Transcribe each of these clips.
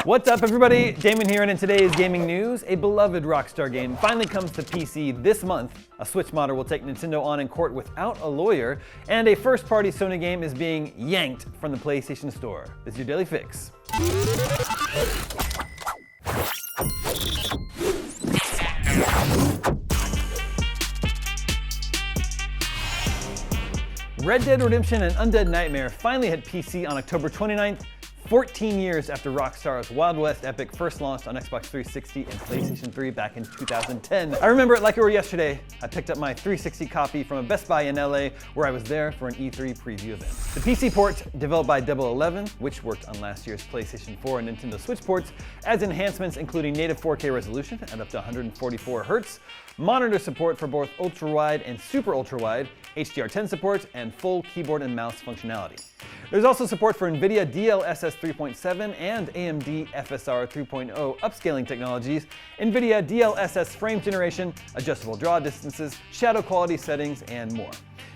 What's up, everybody? Damon here, and in today's gaming news, a beloved Rockstar game finally comes to PC this month. A Switch modder will take Nintendo on in court without a lawyer, and a first-party Sony game is being yanked from the PlayStation Store. This is your Daily Fix. Red Dead Redemption and Undead Nightmare finally hit PC on October 29th, 14 years after Rockstar's Wild West epic first launched on Xbox 360 and PlayStation 3 back in 2010. I remember it like it were yesterday. I picked up my 360 copy from a Best Buy in LA, where I was there for an E3 preview event. The PC port, developed by Double 11, which worked on last year's PlayStation 4 and Nintendo Switch ports, adds enhancements including native 4K resolution at up to 144 Hz, monitor support for both ultrawide and super ultrawide, HDR10 support, and full keyboard and mouse functionality. There's also support for NVIDIA DLSS 3.7 and AMD FSR 3.0 upscaling technologies, NVIDIA DLSS frame generation, adjustable draw distances, shadow quality settings, and more.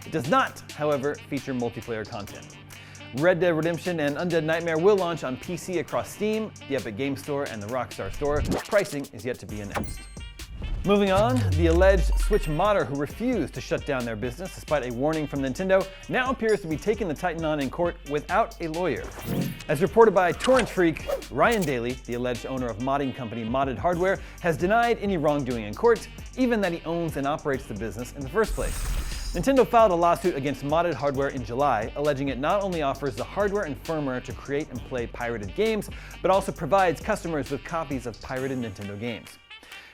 It does not, however, feature multiplayer content. Red Dead Redemption and Undead Nightmare will launch on PC across Steam, the Epic Games Store, and the Rockstar Store. Pricing is yet to be announced. Moving on, the alleged Switch modder who refused to shut down their business despite a warning from Nintendo now appears to be taking the Titan on in court without a lawyer. As reported by Torrent Freak, Ryan Daly, the alleged owner of modding company Modded Hardware, has denied any wrongdoing in court, even that he owns and operates the business in the first place. Nintendo filed a lawsuit against Modded Hardware in July, alleging it not only offers the hardware and firmware to create and play pirated games, but also provides customers with copies of pirated Nintendo games.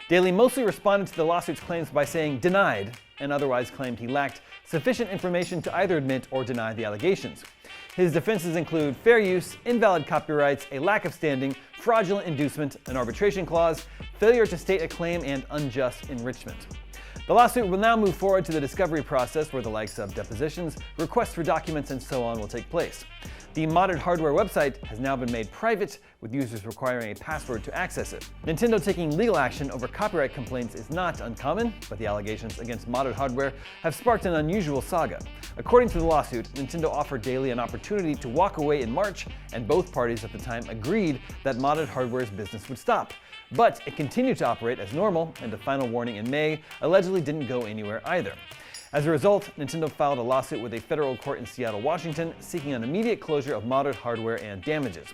Daly mostly responded to the lawsuit's claims by saying denied, and otherwise claimed he lacked sufficient information to either admit or deny the allegations. His defenses include fair use, invalid copyrights, a lack of standing, fraudulent inducement, an arbitration clause, failure to state a claim, and unjust enrichment. The lawsuit will now move forward to the discovery process, where the likes of depositions, requests for documents, and so on will take place. The Modded Hardware website has now been made private, with users requiring a password to access it. Nintendo taking legal action over copyright complaints is not uncommon, but the allegations against Modded Hardware have sparked an unusual saga. According to the lawsuit, Nintendo offered Daly an opportunity to walk away in March, and both parties at the time agreed that Modded Hardware's business would stop. But it continued to operate as normal, and a final warning in May allegedly didn't go anywhere either. As a result, Nintendo filed a lawsuit with a federal court in Seattle, Washington, seeking an immediate closure of Modded Hardware and damages.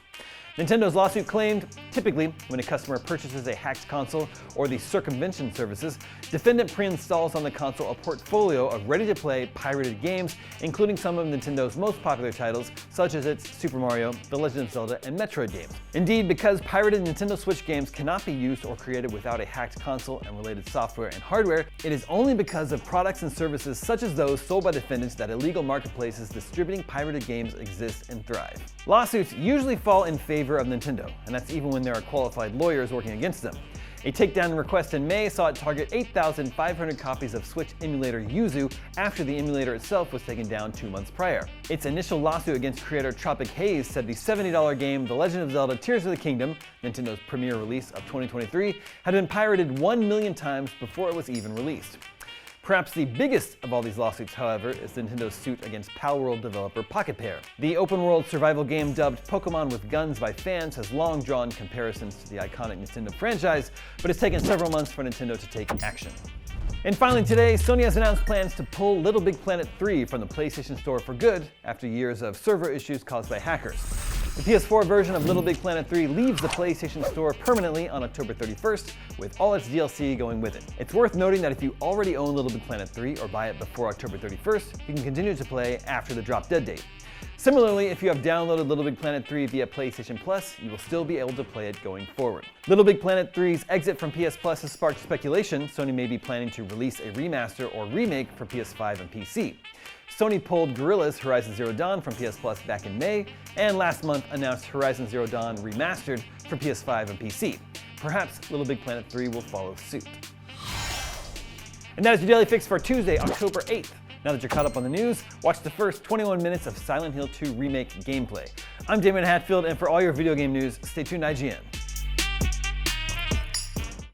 Nintendo's lawsuit claimed, typically, when a customer purchases a hacked console or the circumvention services, defendant pre-installs on the console a portfolio of ready-to-play pirated games, including some of Nintendo's most popular titles, such as its Super Mario, The Legend of Zelda, and Metroid games. Indeed, because pirated Nintendo Switch games cannot be used or created without a hacked console and related software and hardware, it is only because of products and services such as those sold by defendants that illegal marketplaces distributing pirated games exist and thrive. Lawsuits usually fall in favor of Nintendo, and that's even when there are qualified lawyers working against them. A takedown request in May saw it target 8,500 copies of Switch emulator Yuzu after the emulator itself was taken down 2 months prior. Its initial lawsuit against creator Tropic Haze said the $70 game The Legend of Zelda Tears of the Kingdom, Nintendo's premier release of 2023, had been pirated 1 million times before it was even released. Perhaps the biggest of all these lawsuits, however, is Nintendo's suit against Palworld developer Pocket Pair. The open-world survival game dubbed Pokemon with Guns by fans has long drawn comparisons to the iconic Nintendo franchise, but it's taken several months for Nintendo to take action. And finally today, Sony has announced plans to pull LittleBigPlanet 3 from the PlayStation Store for good after years of server issues caused by hackers. The PS4 version of LittleBigPlanet 3 leaves the PlayStation Store permanently on October 31st, with all its DLC going with it. It's worth noting that if you already own LittleBigPlanet 3 or buy it before October 31st, you can continue to play after the drop dead date. Similarly, if you have downloaded LittleBigPlanet 3 via PlayStation Plus, you will still be able to play it going forward. LittleBigPlanet 3's exit from PS Plus has sparked speculation Sony may be planning to release a remaster or remake for PS5 and PC. Sony pulled Guerrilla's Horizon Zero Dawn from PS Plus back in May, and last month announced Horizon Zero Dawn Remastered for PS5 and PC. Perhaps LittleBigPlanet 3 will follow suit. And that is your Daily Fix for Tuesday, October 8th. Now that you're caught up on the news, watch the first 21 minutes of Silent Hill 2 Remake gameplay. I'm Damon Hatfield, and for all your video game news, stay tuned to IGN.